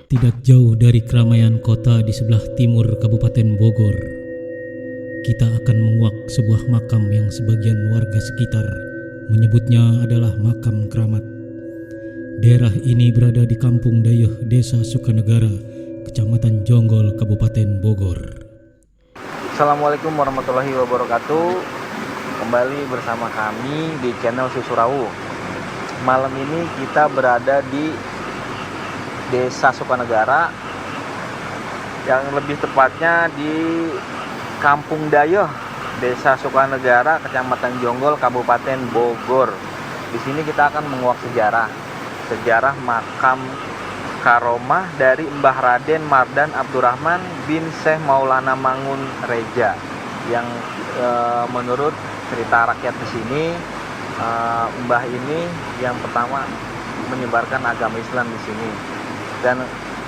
Tidak jauh dari keramaian kota di sebelah timur Kabupaten Bogor, kita akan menguak sebuah makam yang sebagian warga sekitar menyebutnya adalah makam keramat. Daerah ini berada di Kampung Dayeuh, Desa Sukanegara, Kecamatan Jonggol, Kabupaten Bogor. Assalamualaikum warahmatullahi wabarakatuh. Kembali bersama kami di channel Susurawu. Malam ini kita berada di Desa Sukanegara, yang lebih tepatnya di Kampung Dayeuh, Desa Sukanegara, Kecamatan Jonggol, Kabupaten Bogor. Di sini kita akan menguak sejarah makam karomah dari Mbah Raden Mardan Abdurrahman bin Syekh Maulana Mangun Reja, yang menurut cerita rakyat di sini, Mbah ini yang pertama menyebarkan agama Islam di sini. Dan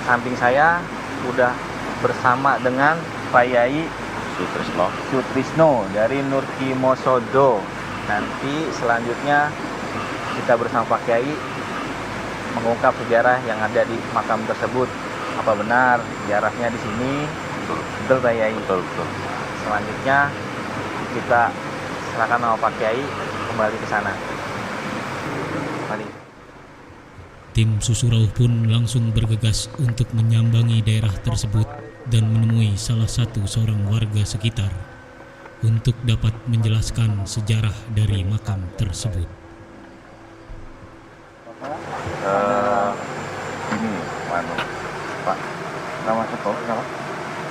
samping saya udah bersama dengan Pak Yai Sutrisno dari Nurkimosodo. Nanti selanjutnya kita bersama Pak Yai mengungkap sejarah yang ada di makam tersebut. Apa benar sejarahnya di sini? Betul Pak Yai? Betul. Selanjutnya kita silakan sama Pak Yai kembali ke sana. Mari. Tim Susurauh pun langsung bergegas untuk menyambangi daerah tersebut dan menemui salah satu seorang warga sekitar untuk dapat menjelaskan sejarah dari makam tersebut. Ini Pak, nama siapa?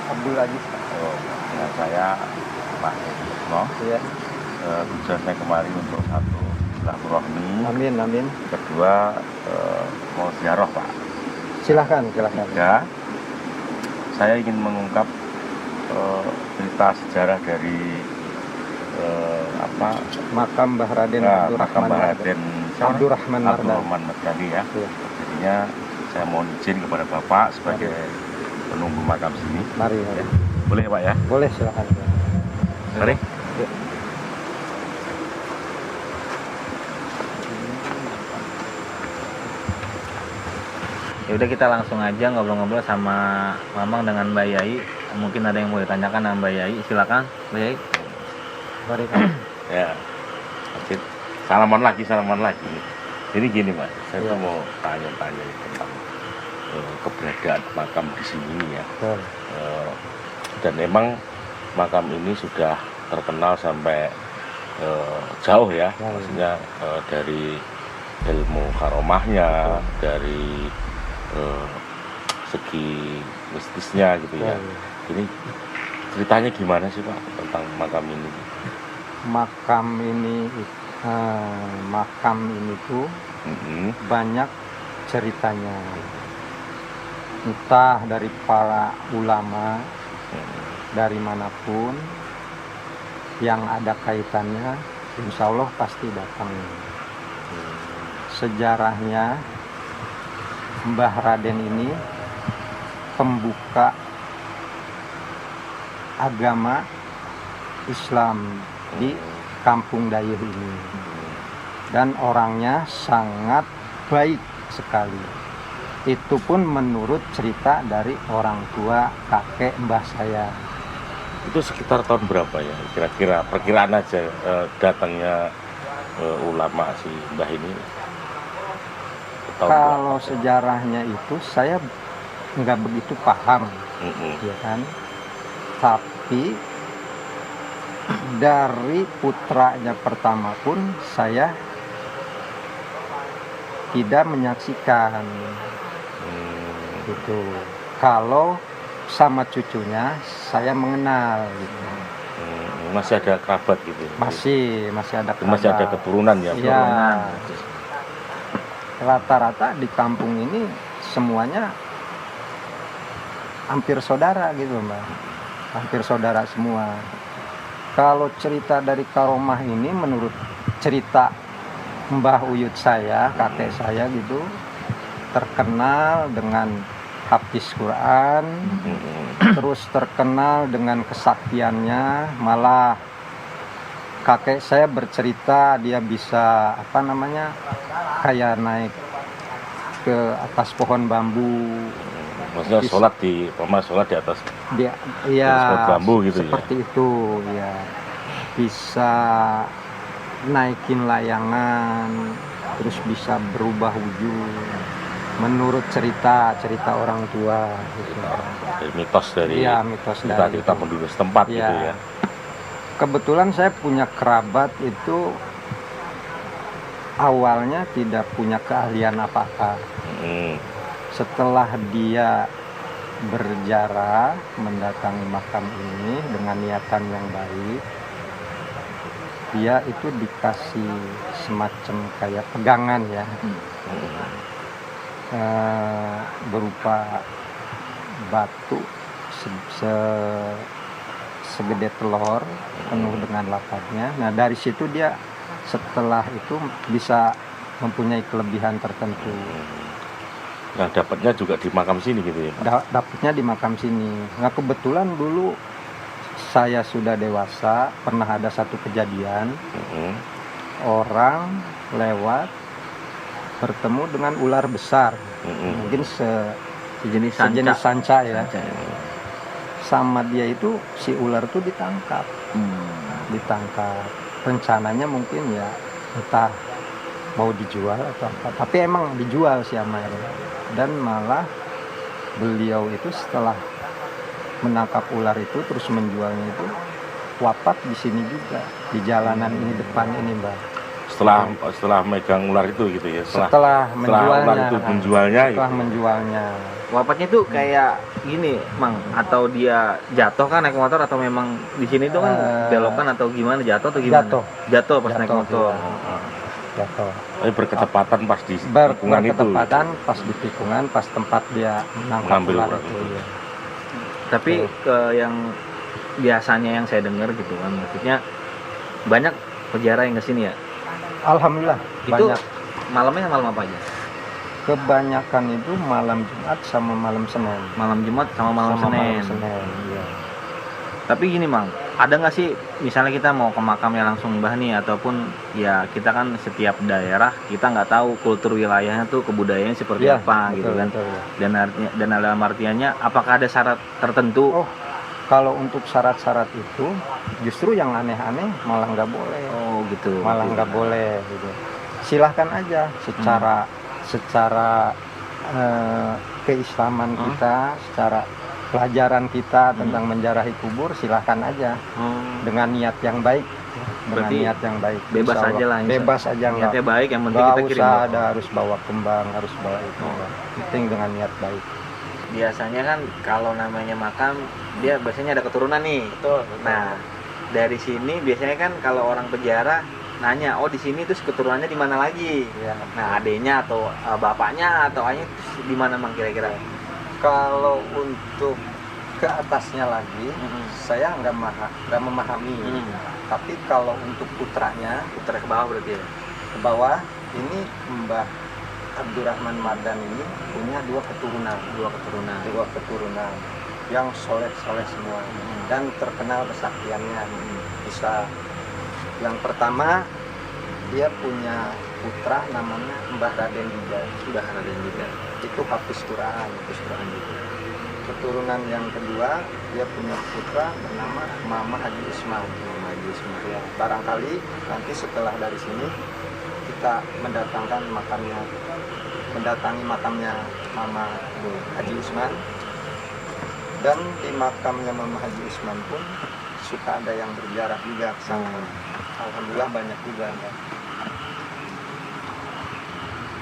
Abdul Aziz. Ya, saya Pak Sutrisno. Iya. Tujuannya kemari untuk satu silaturahmi. Amin. Kedua mau ziarah Pak. Silahkan. Ketiga, saya ingin mengungkap cerita sejarah dari Makam Mbah Raden makam Mbah Raden Abdurrahman Mardani ya. Iya. Jadinya saya mohon izin kepada Bapak sebagai penunggu makam sini. Mari. Ya. Boleh Pak ya? Boleh, silakan. Mari. Ya. Ya udah, kita langsung aja ngobrol-ngobrol sama Mamang dengan Mbak Yai. Mungkin ada yang mau ditanyakan sama Mbak Yai. Silakan Mbak Yai. Mari. Ya. Lanjut. Salaman lagi. Ini gini Mas, saya tuh mau tanya-tanya tentang keberadaan makam di sini ya. Dan memang makam ini sudah terkenal sampai jauh ya. Maksudnya dari ilmu karomahnya, dari segi mistisnya gitu ya. Ini ceritanya gimana sih Pak tentang makam ini? Makam ini tuh banyak ceritanya, entah dari para ulama dari manapun yang ada kaitannya, insya Allah pasti datang. Sejarahnya, Mbah Raden ini pembuka agama Islam di Kampung Dayeuh ini, dan orangnya sangat baik sekali. Itu pun menurut cerita dari orang tua kakek mbah saya. Itu sekitar tahun berapa ya kira-kira, perkiraan aja datangnya ulama si Mbah ini? Kalau sejarahnya itu saya nggak begitu paham, ya kan. Tapi dari putranya pertama pun saya tidak menyaksikan gitu. Kalau sama cucunya saya mengenal gitu. Masih ada kerabat gitu? Masih ada kerabat. Masih ada keturunan ya? Iya. Rata-rata di kampung ini semuanya hampir saudara gitu Mbak. Hampir saudara semua. Kalau cerita dari karomah ini menurut cerita Mbah Uyut saya, kakek saya gitu, terkenal dengan hafiz Quran, terus terkenal dengan kesaktiannya. Malah kakek saya bercerita dia bisa kayak naik ke atas pohon bambu Maksudnya sholat di atas Dia, ya pohon bambu gitu ya. seperti itu ya. Bisa naikin layangan, terus bisa berubah wujud menurut cerita orang tua gitu. Dari mitos dari Iya, mitos dari cerita-cerita itu. penduduk setempat Iya. gitu ya. Kebetulan saya punya kerabat itu awalnya tidak punya keahlian apa-apa. Setelah dia berjarah mendatangi makam ini dengan niatan yang baik, dia itu dikasih semacam kayak pegangan ya, berupa batu segede telur penuh dengan lapatnya. Nah dari situ dia setelah itu bisa mempunyai kelebihan tertentu. Nah dapatnya juga di makam sini gitu ya Pak? Dapatnya di makam sini. Nah kebetulan dulu saya sudah dewasa, pernah ada satu kejadian, orang lewat bertemu dengan ular besar, mungkin sejenis sanca ya. Sama dia itu si ular itu ditangkap. Rencananya mungkin ya entah mau dijual atau apa, tapi emang dijual si Amar. Dan malah beliau itu setelah menangkap ular itu terus menjualnya itu wafat di sini juga, di jalanan ini depan ini Mbak. Setelah megang ular itu gitu ya. Setelah ular itu menjualnya. Setelah menjualnya. Wafatnya tuh kayak gini, Mang, atau dia jatuh kan naik motor, atau memang di sini tuh kan belokan atau gimana, jatuh atau gimana? Jatuh pas naik motor. Jatuh. Tapi berketepatan pas di tikungan itu. Berketepatan pas di tikungan, pas tempat dia mengambil ular itu. Ya. Tapi yang biasanya yang saya dengar gitu kan, maksudnya banyak peziarah yang kesini ya. Alhamdulillah itu banyak. Malamnya malam apa aja? Kebanyakan itu malam Jumat sama malam Senin. Malam Jumat sama malam Senin. Iya. Tapi gini Mang, ada nggak sih misalnya kita mau ke makamnya langsung Mbah nih, ataupun ya kita kan setiap daerah kita nggak tahu kultur wilayahnya tuh kebudayaannya seperti apa betul, gitu kan. Betul, ya. Dan dalam artiannya apakah ada syarat tertentu? Oh, kalau untuk syarat-syarat itu justru yang aneh-aneh malah nggak boleh. Oh gitu. Malah nggak boleh gitu. Silahkan aja secara keislaman kita, secara pelajaran kita tentang menjarahi kubur, silahkan aja dengan niat yang baik. Dengan niat yang baik. Bebas aja lah. Bebas aja niatnya baik, yang penting kita kirim. Nggak usah harus bawa kembang, harus bawa itu. Penting dengan niat baik. Biasanya kan kalau namanya makam dia biasanya ada keturunan nih. Betul. Nah dari sini biasanya kan kalau orang peziarah nanya, oh di sini terus keturunannya di mana lagi? Ya. Nah adenya atau bapaknya atau ayahnya di mana Mang kira-kira? Kalau untuk ke atasnya lagi, saya nggak memahami. Tapi kalau untuk putranya, putra ke bawah berarti ya? Ke bawah, ini Mbah Abdurrahman Mardan ini punya dua keturunan yang soleh semua dan terkenal kesaktiannya. Bisa yang pertama dia punya putra namanya Mbah Raden Dida. Itu hafiz Quran juga. Keturunan yang kedua dia punya putra bernama Mama Haji Usman. Ya, barangkali nanti setelah dari sini kita mendatangi makamnya Mama Haji Usman, dan di makamnya Mama Haji Usman pun suka ada yang berziarah juga ke sana. Alhamdulillah banyak juga.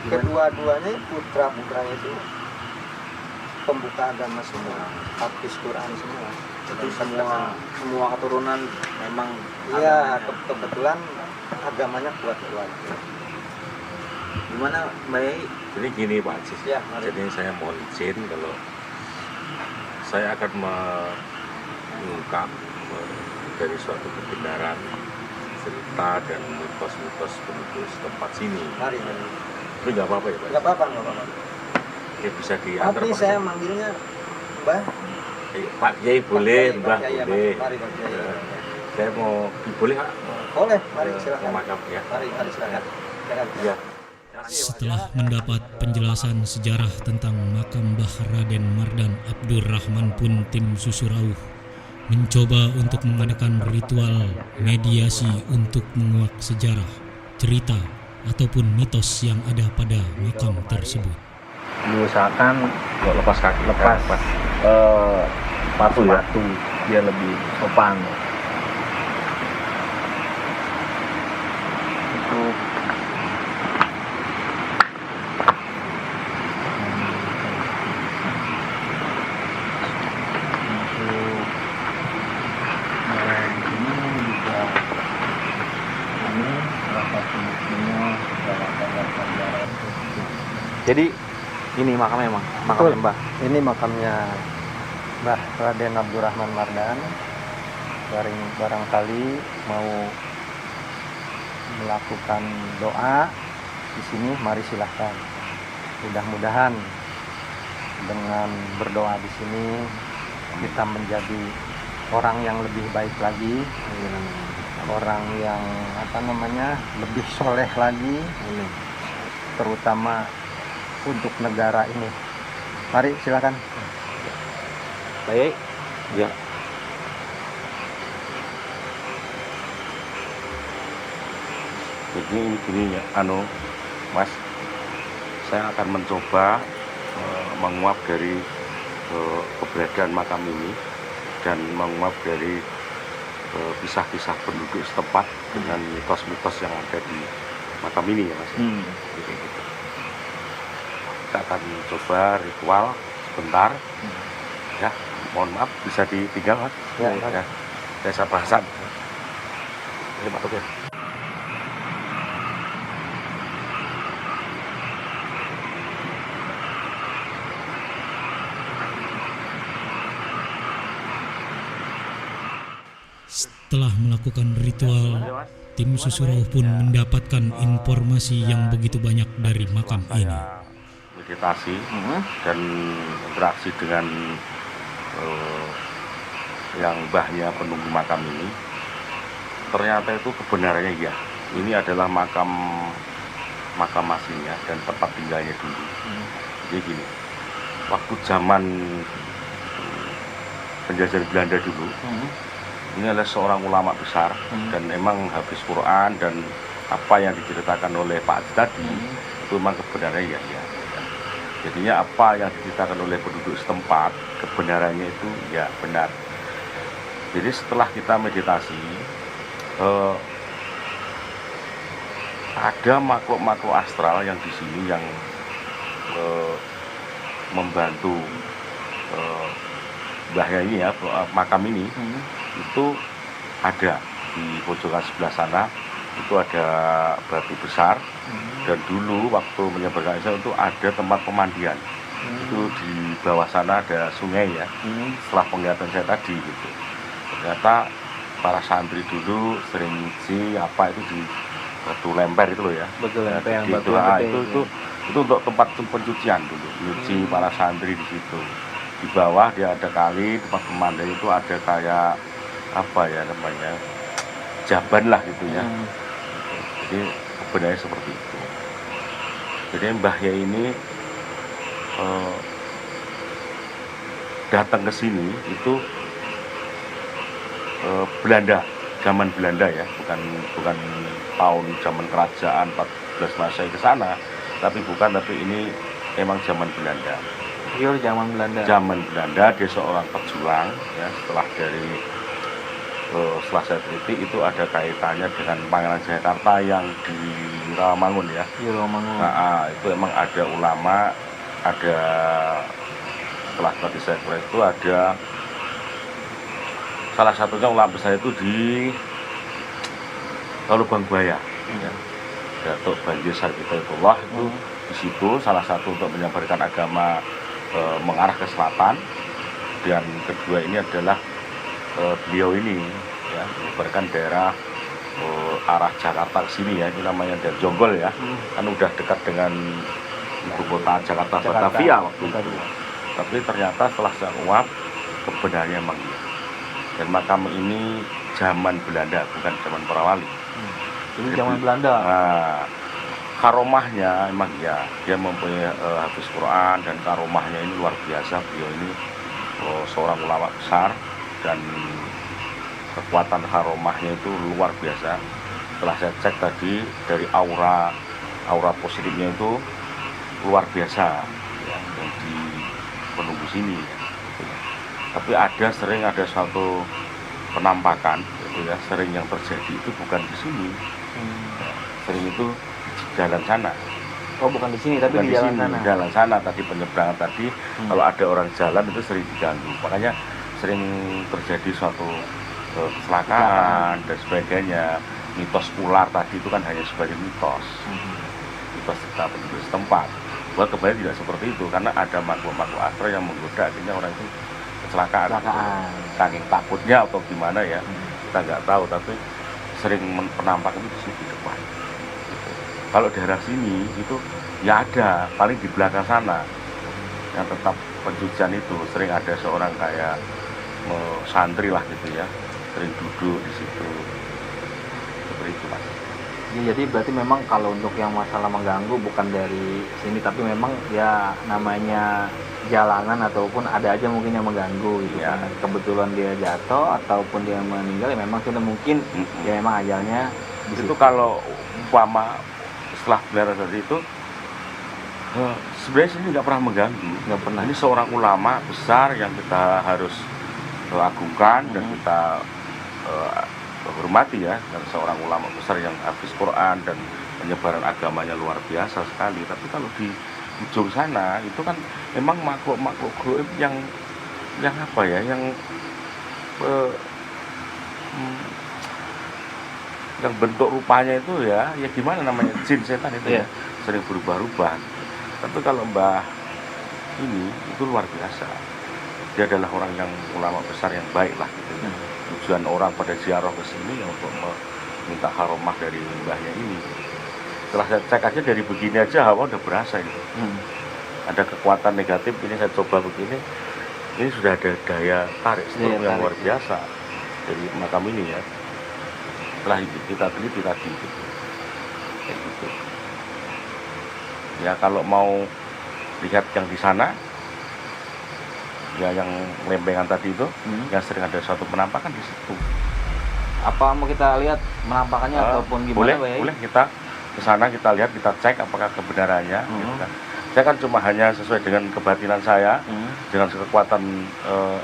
Kedua-duanya putra-putranya itu pembuka agama semua, hafiz Quran semua. Jadi semua keturunan memang iya, kebetulan agamanya kuat-kuat. Gimana Mbak Yai? Jadi gini Pak Aziz, Ya, jadi saya mohon izin kalau saya akan mengungkap dari suatu kebenaran cerita dan mitos-mitos penduduk tempat sini. Mari. Tapi nggak apa-apa ya Pak? Nggak apa-apa. Ya, bisa diantar. Tapi saya manggilnya Mbah. Pak Kiai boleh, Mbah boleh. Mari Pak Kiai. Saya mau boleh Pak? Boleh, mari silakan. Makam ya. Mari silakan. Ya. Setelah mendapat penjelasan sejarah tentang makam Mbah Raden Mardan Abdurrahman pun tim Susurauh mencoba untuk mengadakan ritual mediasi untuk menguak sejarah, cerita, ataupun mitos yang ada pada makam tersebut. Diusahakan lepas kaki, lepas sepatu ya. sepatu biar lebih sopan. Untuk ini juga ini salah satu buktinya dalam sejarah. Jadi ini makamnya emang Betul. Mbah. Ini makamnya Mbah Raden Abdurrahman Mardan. Barangkali mau melakukan doa di sini, mari silahkan. Mudah-mudahan dengan berdoa di sini kita menjadi orang yang lebih baik lagi, orang yang lebih soleh lagi, terutama untuk negara ini. Mari silakan. Baik. Ya. Jadi ini ya, Mas, saya akan mencoba menguap dari keberadaan makam ini dan menguap dari kisah-kisah penduduk setempat dengan mitos-mitos yang ada di makam ini ya, Mas. Gitu. Kita akan coba ritual sebentar. Ya, mohon maaf bisa ditinggal, Mas. Ya. Saya bahasan. Ini Pak Toke. Setelah melakukan ritual, tim Susurauh pun mendapatkan informasi yang begitu banyak dari makam ini. Saya meditasi dan interaksi dengan yang mbahnya penunggu makam ini, ternyata itu kebenarannya ya, ini adalah makam aslinya dan tempat tinggalnya dulu. Jadi gini, waktu zaman penjajahan Belanda dulu, ini adalah seorang ulama besar dan memang habis Quran dan apa yang diceritakan oleh Pak Haji tadi itu memang kebenarannya ya. Jadinya apa yang diceritakan oleh penduduk setempat kebenarannya itu ya benar. Jadi setelah kita meditasi, ada makhluk-makhluk astral yang di sini yang membantu mbahnya ini ya, makam ini. Itu ada di pojokan sebelah sana, itu ada batu besar dan dulu waktu menyeberang itu ada tempat pemandian. Itu di bawah sana ada sungai ya. Setelah penglihatan saya tadi gitu, ternyata para santri dulu sering nyuci apa itu di batu lemper itu loh ya. Betul ya, yang Gitu, batu yang gede itu untuk tempat pencucian dulu, nyuci para santri di situ. Di bawah dia ada kali, tempat pemandian itu ada kayak apa ya namanya, jaban lah gitu ya. Jadi sebenarnya seperti itu. Jadi mbahnya ini datang ke sini itu Belanda, zaman Belanda ya, bukan tahun zaman kerajaan 14 Masehi ke sana, tapi ini memang zaman Belanda. Pure zaman Belanda. Zaman Belanda, dia seorang pejuang ya, setelah saya teliti itu ada kaitannya dengan Pangeran Jayakarta yang di Rawamangun ya. Di Rawamangun. Nah, itu emang ada ulama, ada setelah tadi saya kuliah itu ada salah satunya ulama besar itu di Lubang Buaya. Ya. Datuk Banjir Sarjitullah itu di situ salah satu untuk menyebarkan agama mengarah ke selatan, dan kedua ini adalah beliau ini ya menyebarkan daerah arah Jakarta ke sini ya, itu namanya dari Jonggol ya, kan udah dekat dengan ibu kota Jakarta Batavia waktu itu. Tapi ternyata setelah saya uap kebenarannya memang iya. Dan makam ini zaman Belanda bukan zaman para wali. Ini zaman Belanda. Nah, karomahnya emang ya dia mempunyai hafiz Quran, dan karomahnya ini luar biasa. Beliau ini seorang ulama besar, dan kekuatan karomahnya itu luar biasa. Setelah saya cek tadi dari aura positifnya itu luar biasa ya, yang di penunggu sini ya. Tapi sering ada suatu penampakan gitu ya, sering yang terjadi itu bukan di sini. Ya, sering itu jalan sana. Oh, bukan di sini tapi bukan di jalan sini, sana. Jalan sana tadi, penyeberangan tadi. Kalau ada orang jalan itu sering diganggu. Makanya sering terjadi suatu kecelakaan dan sebagainya. Mitos ular tadi itu kan hanya sebagai mitos. Mitos kita penduduk setempat. Buat kembali tidak seperti itu, karena ada makhluk-makhluk astral yang menggoda, akhirnya orang itu kecelakaan. Saking takutnya atau gimana ya, kita nggak tahu, tapi sering penampakan itu di sini di depan. Kalau daerah sini itu ya ada, paling di belakang sana yang tetap pencucian itu sering ada seorang kayak santri lah gitu ya, sering duduk di situ seperti itu Mas. Ya, jadi berarti memang kalau untuk yang masalah mengganggu bukan dari sini, tapi memang ya namanya jalanan ataupun ada aja mungkin yang mengganggu gitu ya. Kan. Kebetulan dia jatuh ataupun dia meninggal ya memang sudah mungkin ya memang ajalnya di itu situ. Kalau umpama setelah belajar tadi itu sebenarnya sini nggak pernah mengganggu, Nggak pernah. Ini seorang ulama besar yang kita harus agungkan dan kita hormati ya, dan seorang ulama besar yang hafiz Quran dan penyebaran agamanya luar biasa sekali. Tapi kalau di ujung sana itu kan memang makhluk-makhluk gaib yang apa ya, yang bentuk rupanya itu ya gimana namanya, jin setan itu ya, sering berubah-ubah. Tapi kalau Mbah ini itu luar biasa, dia adalah orang yang ulama besar yang baik lah gitu ya. Tujuan orang pada ziarah ke sini ya untuk meminta karomah dari mbahnya ini. Setelah saya cek aja dari begini aja hawa udah berasa ini. Ada kekuatan negatif, ini saya coba begini, ini sudah ada daya tarik yang luar biasa dari makam ini ya. Setelah kita teliti tadi gitu. Kayak gitu. Ya kalau mau lihat yang di sana ya, yang lempengan tadi itu yang sering ada suatu penampakan di situ. Apa mau kita lihat penampakannya ataupun gimana Pak? Boleh kita ke sana, kita lihat, kita cek apakah kebenarannya gitu kan. Saya kan cuma hanya sesuai dengan kebatinan saya, dengan kekuatan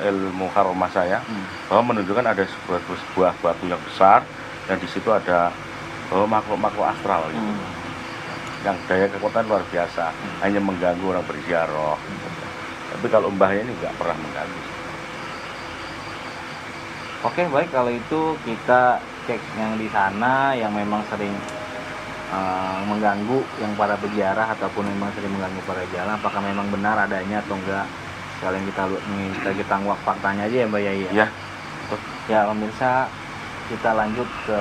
ilmu karomah saya, bahwa menunjukkan ada sebuah batu yang besar dan di situ ada makhluk-makhluk astral gitu. Yang daya kekuatan luar biasa, hanya mengganggu orang berziarah. Tapi kalau mbahnya ini nggak pernah mengganggu. Oke, baik, kalau itu kita cek yang di sana yang memang sering mengganggu yang para peziarah ataupun memang sering mengganggu para jalan, apakah memang benar adanya atau enggak. Sekalian kita nguak faktanya aja ya Mbak Yai. Ya. Ya pemirsa, kita lanjut ke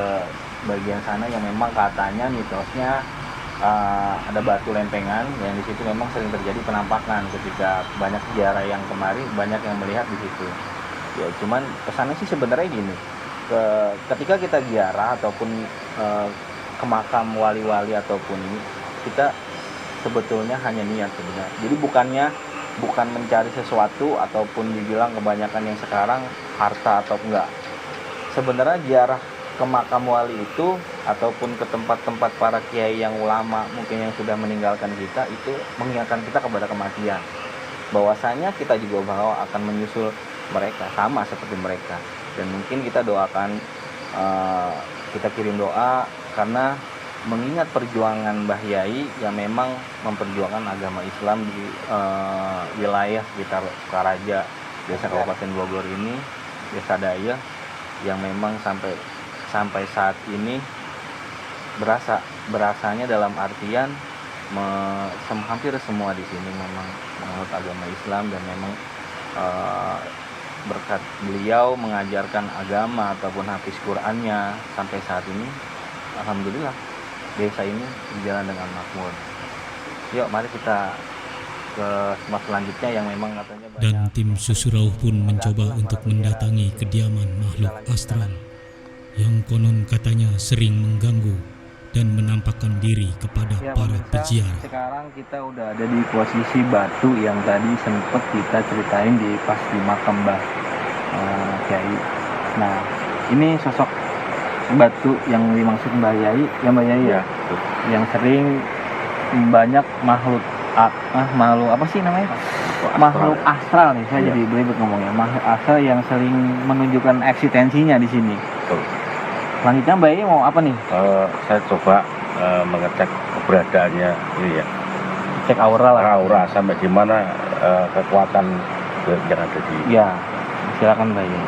bagian sana yang memang katanya mitosnya ada batu lempengan yang di situ memang sering terjadi penampakan ketika banyak ziarah yang kemari, banyak yang melihat di situ. Ya cuman pesannya sih sebenarnya gini, ketika kita ziarah ataupun ke makam wali-wali ataupun ini, kita sebetulnya hanya niat sebenarnya. Jadi bukan mencari sesuatu ataupun dibilang kebanyakan yang sekarang harta atau enggak. Sebenarnya ziarah ke makam wali itu ataupun ke tempat-tempat para kiai yang ulama mungkin yang sudah meninggalkan kita, itu mengingatkan kita kepada kematian, bahwasanya kita juga bahwa akan menyusul mereka sama seperti mereka. Dan mungkin kita doakan, kita kirim doa karena mengingat perjuangan Mbah Yai yang memang memperjuangkan agama Islam di wilayah sekitar Sukaraja, Desa Kabupaten Bogor ini, Desa Daya, yang memang sampai saat ini berasanya dalam artian hampir semua di sini memang menganut agama Islam, dan memang berkat beliau mengajarkan agama ataupun hafiz Qur'annya sampai saat ini, alhamdulillah desa ini berjalan dengan makmur. Yuk mari kita ke tempat selanjutnya yang memang katanya banyak. Dan tim Susurauh pun mencoba untuk mendatangi kediaman makhluk astral yang konon katanya sering mengganggu dan menampakkan diri kepada para peziarah. Sekarang kita udah ada di posisi batu yang tadi sempat kita ceritain pas di makam Mbah Kiai. Nah, ini sosok batu yang dimaksud Mbah Yai, ya Mbah Yai ya, yang sering banyak makhluk apa sih namanya? Makhluk astral nih, saya jadi belibet ngomongnya. Makhluk astral yang sering menunjukkan eksistensinya di sini. Betul. Selanjutnya Mbak Yai mau apa nih? Saya coba mengecek keberadaannya ini ya. Cek aura lah. Aura sampai di mana kekuatan yang ada di. Ya, silakan Mbak Yai.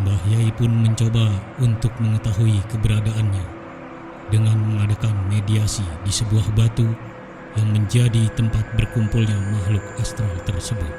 Mbah Yai pun mencoba untuk mengetahui keberadaannya dengan mengadakan mediasi di sebuah batu yang menjadi tempat berkumpulnya makhluk astral tersebut.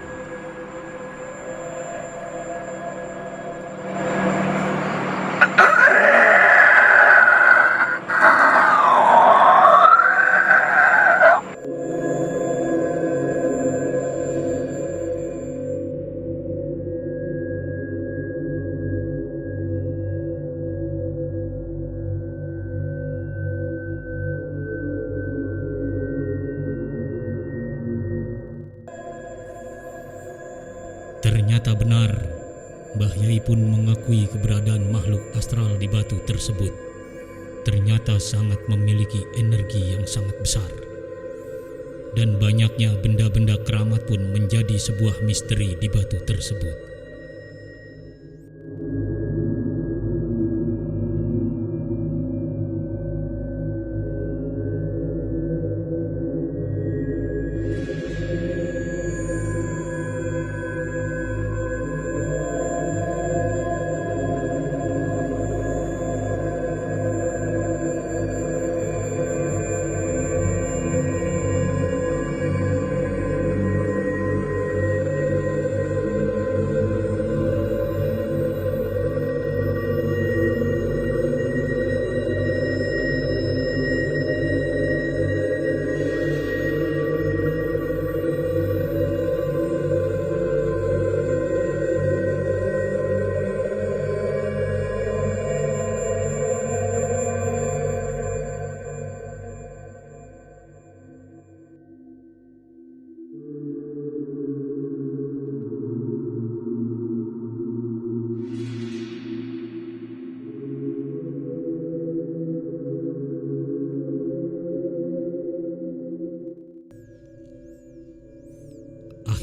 Ternyata benar, Mbah Yai pun mengakui keberadaan makhluk astral di batu tersebut. Ternyata sangat memiliki energi yang sangat besar. Dan banyaknya benda-benda keramat pun menjadi sebuah misteri di batu tersebut.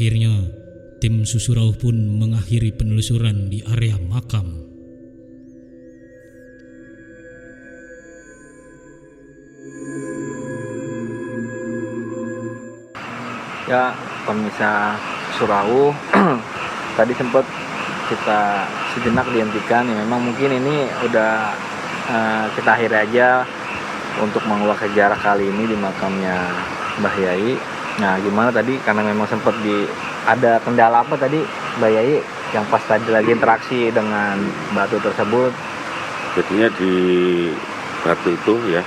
Akhirnya, tim Susurau pun mengakhiri penelusuran di area makam. Ya, pemirsa Surau, tadi sempat kita sejenak dihentikan. Ya, memang mungkin ini udah kita akhiri aja untuk menguak sejarah kali ini di makamnya Mbah Yai. Nah, gimana tadi karena memang sempat ada kendala apa tadi Mbak Yai yang pas tadi lagi interaksi dengan batu tersebut? Jadinya di batu itu ya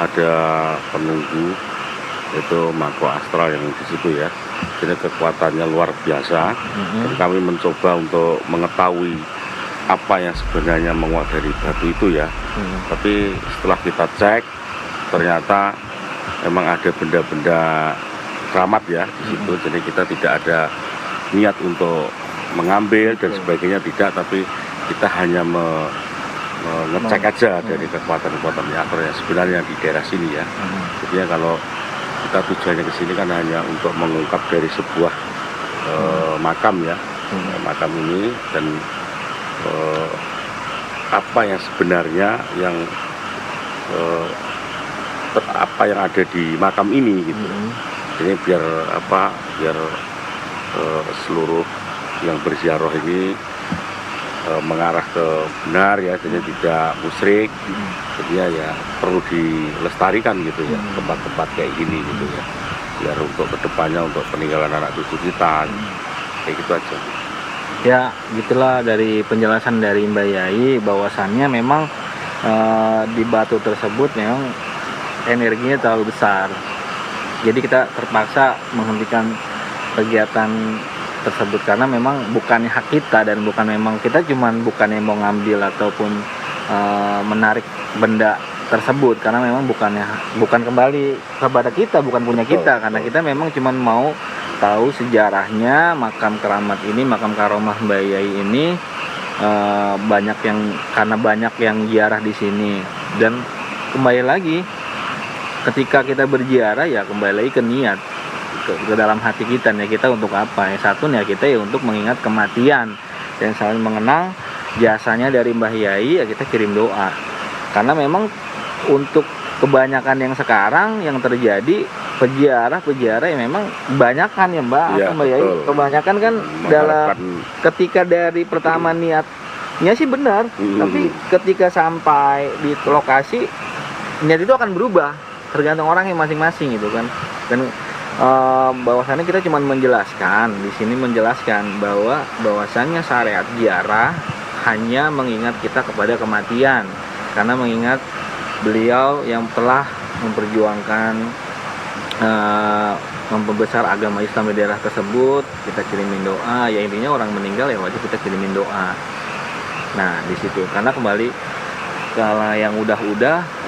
ada penunggu, itu makhluk astral yang di situ ya. Jadi kekuatannya luar biasa. Dan kami mencoba untuk mengetahui apa yang sebenarnya menguat dari batu itu ya. Tapi setelah kita cek ternyata memang ada benda-benda keramat ya di situ. Jadi kita tidak ada niat untuk mengambil dan sebagainya, tidak, tapi kita hanya ngecek aja dari kekuatan-kekuatan astral yang sebenarnya di daerah sini ya. Jadi kalau kita tujuannya ke sini kan hanya untuk mengungkap dari sebuah makam ya, makam ini, dan apa yang sebenarnya yang apa yang ada di makam ini gitu. Ini biar seluruh yang berziarah ini mengarah ke benar ya, jadi tidak musyrik. Jadi ya perlu dilestarikan gitu ya, tempat-tempat kayak gini gitu ya, biar untuk kedepannya, untuk peninggalan anak cucu kita, kayak gitu aja. Ya, gitulah dari penjelasan dari Mbak Yai, bahwasannya memang di batu tersebut memang energinya terlalu besar. Jadi kita terpaksa menghentikan kegiatan tersebut karena memang bukannya hak kita, dan bukan memang kita bukannya mau ngambil ataupun menarik benda tersebut, karena memang bukan kembali kepada kita, bukan punya kita, karena kita memang cuma mau tahu sejarahnya makam keramat ini, makam karomah Mbak Yai ini. Banyak yang ziarah di sini, dan kembali lagi ketika kita berziarah ya kembali lagi ke niat, ke dalam hati kita nih, kita untuk apa. Yang satu nih kita ya untuk mengingat kematian dan saling mengenang jasanya dari Mbah Yai, ya kita kirim doa. Karena memang untuk kebanyakan yang sekarang yang terjadi peziarah yang memang kebanyakan ya Mbak, ya, Mbak Yai, kebanyakan kan dalam ketika dari pertama niatnya sih benar, tapi ketika sampai di lokasi niat itu akan berubah tergantung orangnya masing-masing gitu kan. Dan bahwasannya kita cuma menjelaskan di sini bahwasannya syariat ziarah hanya mengingat kita kepada kematian, karena mengingat beliau yang telah memperjuangkan membesar agama Islam di daerah tersebut. Kita kirimin doa, ya intinya orang meninggal ya wajib kita kirimin doa. Nah di situ, karena kembali kalau yang udah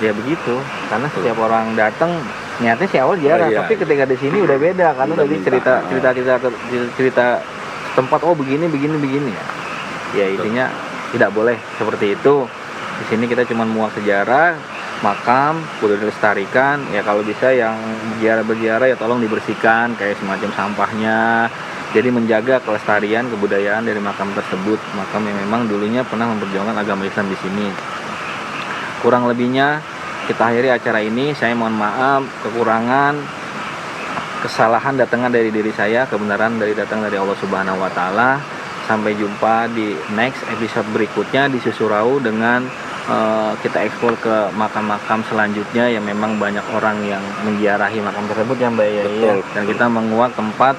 ya begitu, karena setiap orang datang niatnya si awal ziarah, tapi ketika di sini udah beda, karena tadi cerita tempat begini ya intinya tidak boleh seperti itu. Di sini kita cuma muat sejarah makam, kudu dilestarikan. Ya kalau bisa yang berziarah ya tolong dibersihkan kayak semacam sampahnya. Jadi menjaga kelestarian kebudayaan dari makam tersebut, makam yang memang dulunya pernah memperjuangkan agama Islam di sini. Kurang lebihnya kita akhiri acara ini. Saya mohon maaf kekurangan, kesalahan datangnya dari diri saya, kebenaran datang dari Allah Subhanahu wa taala. Sampai jumpa di next episode berikutnya di Susurau dengan kita eksplor ke makam-makam selanjutnya yang memang banyak orang yang menziarahi makam tersebut ya Mbak Yai ya. Dan kita menguak tempat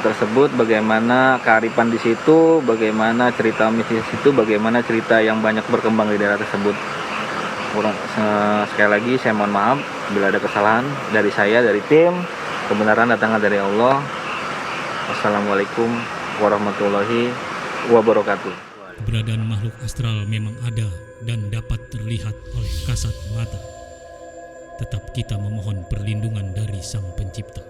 tersebut, bagaimana kearifan di situ, bagaimana cerita mistis itu, bagaimana cerita yang banyak berkembang di daerah tersebut. Sekali lagi saya mohon maaf bila ada kesalahan dari saya, dari tim. Kebenaran datangnya dari Allah. Wassalamualaikum warahmatullahi wabarakatuh. Keberadaan makhluk astral memang ada dan dapat terlihat oleh kasat mata. Tetap kita memohon perlindungan dari Sang Pencipta.